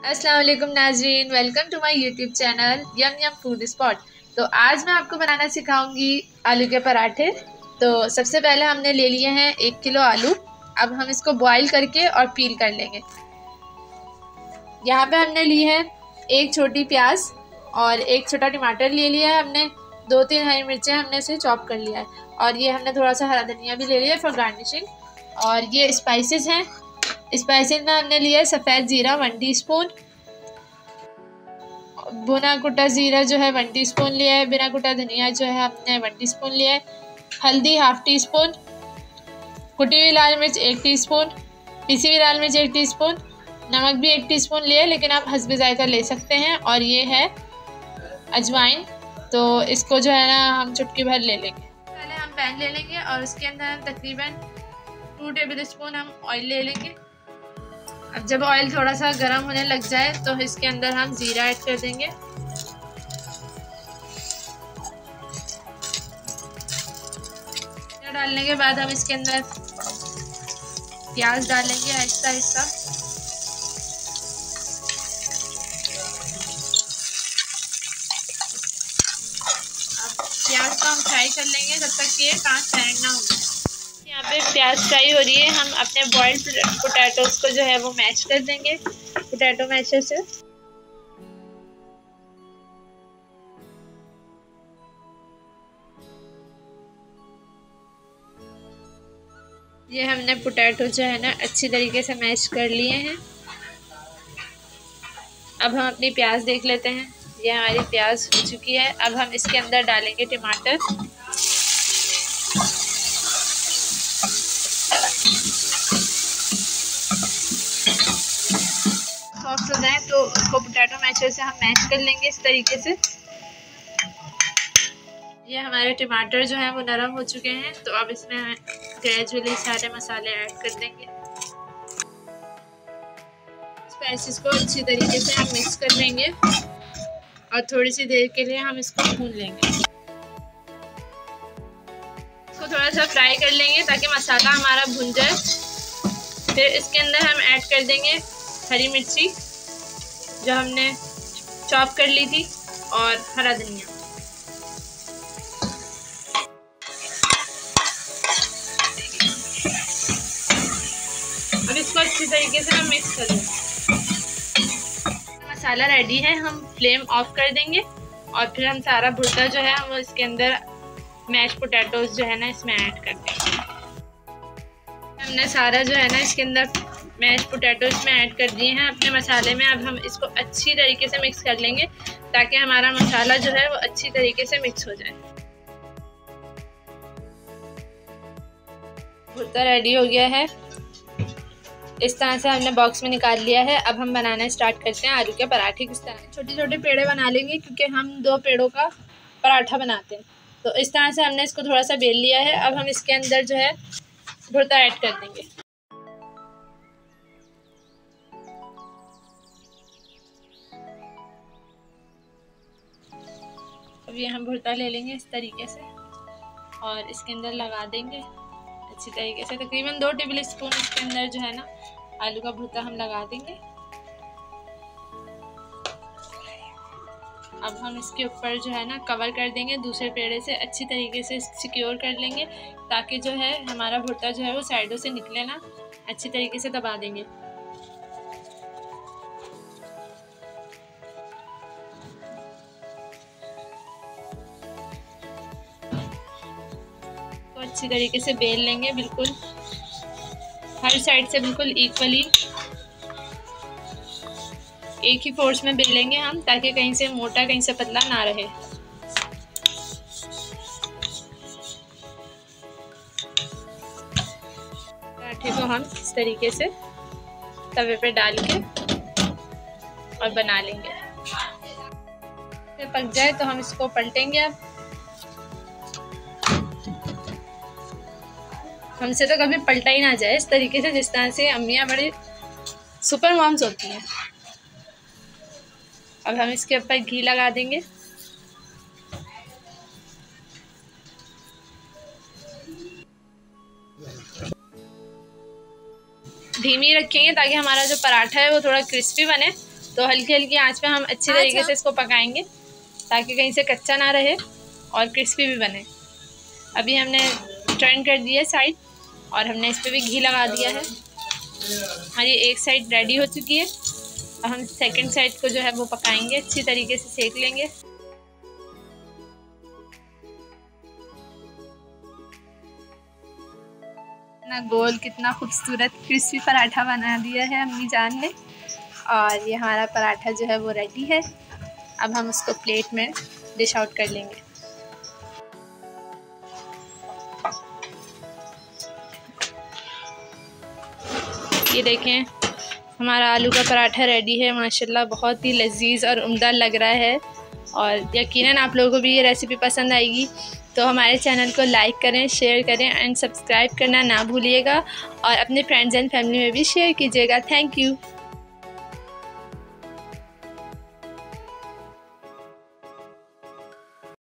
अस्सलाम वालेकुम नाजरीन, welcome to my YouTube channel yum yum food spot. तो आज मैं आपको बनाना सिखाऊंगी आलू के पराठे। तो सबसे पहले हमने ले लिए हैं 1 किलो आलू। अब हम इसको बॉईल करके और पील कर लेंगे। यहाँ पे हमने ली है एक छोटी प्याज और एक छोटा टमाटर ले लिया है हमने। 2-3 हरी मिर्चें हमने इसे चॉप कर लिया है और ये हमने थोड़ा सा हरा धनिया भी ले लिया है फॉर गार्निशिंग। और ये स्पाइसेस हैं। स्पाइसेस में हमने लिया है सफ़ेद ज़ीरा 1 टीस्पून, भुना कुटा ज़ीरा जो है 1 टीस्पून लिया है, बिना कुटा धनिया जो है हमने 1 टीस्पून लिया है, हल्दी 1/2 टीस्पून, कुटी हुई लाल मिर्च 1 टीस्पून, पिसी हुई लाल मिर्च 1 टीस्पून, नमक भी 1 टीस्पून लिया है लेकिन आप हस्बे जायका ले सकते हैं। और ये है अजवाइन, तो इसको जो है ना हम चुटकी भर ले लेंगे। पहले हम पैन ले लेंगे और उसके अंदर हम तकरीबन 2 टेबल स्पून हम ऑयल ले लेंगे। अब जब ऑयल थोड़ा सा गर्म होने लग जाए तो इसके अंदर हम ज़ीरा ऐड कर देंगे। डालने के बाद हम इसके अंदर प्याज डालेंगे आहिस्ता आहिस्ता। अब प्याज को हम फ्राई कर लेंगे जब तक कि ये ट्रांसपेरेंट ना हो जाए। यहाँ पे प्याज फ्राई हो रही है, हम अपने बॉइल्ड पोटैटोज को जो है वो मैश कर देंगे पोटैटो मैशर से। ये हमने पोटैटो जो है ना अच्छी तरीके से मैश कर लिए हैं। अब हम अपनी प्याज देख लेते हैं। ये हमारी प्याज हो चुकी है। अब हम इसके अंदर डालेंगे टमाटर। सॉफ्ट हो जाए तो उसको पोटैटो मैशर से हम मैश कर लेंगे इस तरीके से। ये हमारे टमाटर जो हैं वो नरम हो चुके हैं, तो अब इसमें हम ग्रेजुअली सारे मसाले ऐड कर देंगे। स्पाइसेस को अच्छी तरीके से हम मिक्स कर लेंगे और थोड़ी सी देर के लिए हम इसको भून लेंगे। इसको थोड़ा सा फ्राई कर लेंगे ताकि मसाला हमारा भुन जाए। फिर इसके अंदर हम ऐड कर देंगे हरी मिर्ची जो हमने चॉप कर ली थी और हरा धनिया। अब इसको अच्छी तरीके से हम मिक्स कर लेंगे। मसाला रेडी है, हम फ्लेम ऑफ कर देंगे और फिर हम सारा भुर्ता जो है वो इसके अंदर मैश पोटैटोज जो है ना इसमें ऐड कर देंगे। हमने सारा जो है ना इसके अंदर मैश पोटैटोज में ऐड कर दिए हैं अपने मसाले में। अब हम इसको अच्छी तरीके से मिक्स कर लेंगे ताकि हमारा मसाला जो है वो अच्छी तरीके से मिक्स हो जाए। भुर्ता रेडी हो गया है। इस तरह से हमने बॉक्स में निकाल लिया है। अब हम बनाना स्टार्ट करते हैं आलू के पराठे। किस तरह छोटे छोटे पेड़े बना लेंगे क्योंकि हम 2 पेड़ों का पराठा बनाते हैं। तो इस तरह से हमने इसको थोड़ा सा बेल लिया है। अब हम इसके अंदर जो है भुर्ता ऐड कर देंगे। अब ये हम भुर्ता ले लेंगे इस तरीके से और इसके अंदर लगा देंगे अच्छी तरीके से। तकरीबन 2 टेबल स्पून इसके अंदर जो है ना आलू का भुर्ता हम लगा देंगे। अब हम इसके ऊपर जो है ना कवर कर देंगे दूसरे पेड़े से, अच्छी तरीके से सिक्योर कर लेंगे ताकि जो है हमारा भुर्ता जो है वो साइडों से निकले ना। अच्छी तरीके से दबा देंगे। तो अच्छी तरीके से बेल लेंगे, बिल्कुल हर साइड से बिल्कुल इक्वली एक ही फोर्स में बेलेंगे हम ताकि कहीं से मोटा कहीं से पतला ना रहे। पराठे को हम इस तरीके से तवे पे डाल के और बना लेंगे। फिर पक जाए तो हम इसको पलटेंगे। अब हमसे तो कभी पलटा ही ना जाए इस तरीके से, जिस तरह से अम्मियाँ बड़ी सुपर मॉम्स होती हैं। अब हम इसके ऊपर घी लगा देंगे। धीमी रखेंगे ताकि हमारा जो पराठा है वो थोड़ा क्रिस्पी बने तो हल्की हल्की आंच पे हम अच्छी तरीके से इसको पकाएंगे ताकि कहीं से कच्चा ना रहे और क्रिस्पी भी बने। अभी हमने टर्न कर दिया साइड और हमने इस पर भी घी लगा दिया है। हमारी एक साइड रेडी हो चुकी है। अब हम सेकंड साइड को जो है वो पकाएंगे, अच्छी तरीके से सेक लेंगे। कितना गोल, कितना खूबसूरत क्रिस्पी पराठा बना दिया है अम्मी जान ने। और ये हमारा पराठा जो है वो रेडी है। अब हम उसको प्लेट में डिश आउट कर लेंगे। ये देखें, हमारा आलू का पराठा रेडी है माशाल्लाह। बहुत ही लजीज और उम्दा लग रहा है और यकीनन आप लोगों को भी ये रेसिपी पसंद आएगी। तो हमारे चैनल को लाइक करें, शेयर करें एंड सब्सक्राइब करना ना भूलिएगा और अपने फ्रेंड्स एंड फैमिली में भी शेयर कीजिएगा। Thank you.